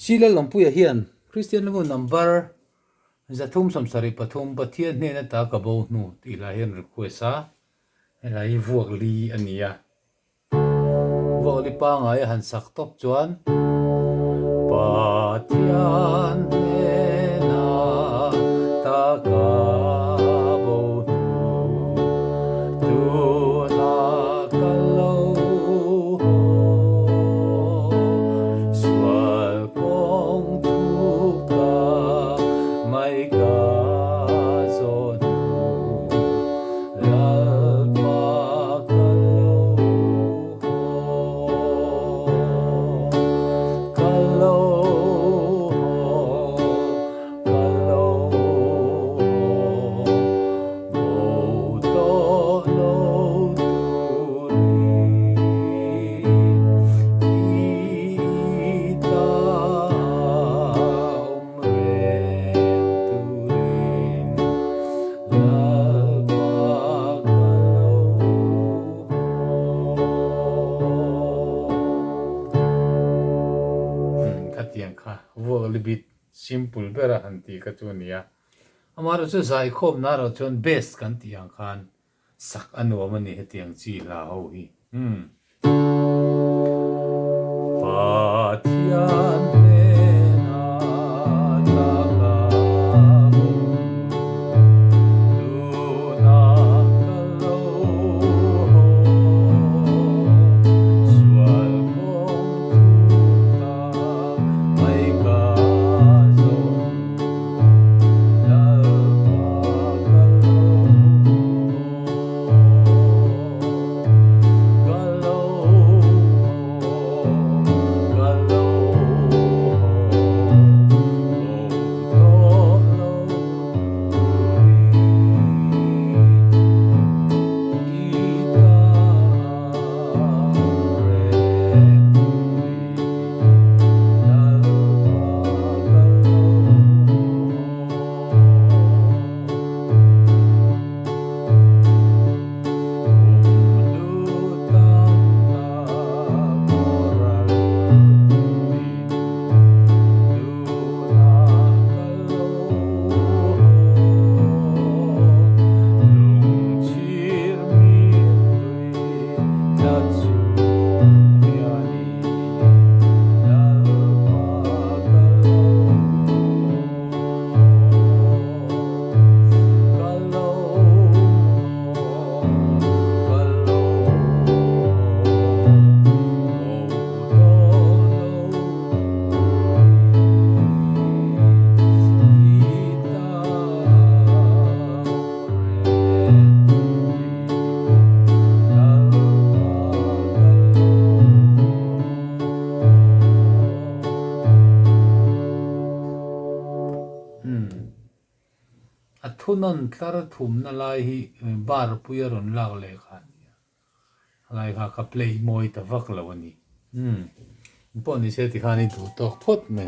sila lompuya hian Christian lungu number zathum samsari pathum pathian hnen ta kabo nu ti la hian request a helai vuak li ania vuak li pa ngai han sak top chuan Pathian hena ta kabo nu tu na kalau swal kong tu ka mai ka zon lal pa Pathian kha wo a little bit simple bera hanti ka chunia amaro chu zai khom na ro chon best kan tiang khan sak anu mani hetiang chi la ho hi Pathian hena ta kabo tu na kalau swal kong tu ka mai ka zon lal pa thunon tlar thum na lai hi bar puya ron lak le khan lai kha ka play moi ta vak lawani pon ni se ti khani du tok phot me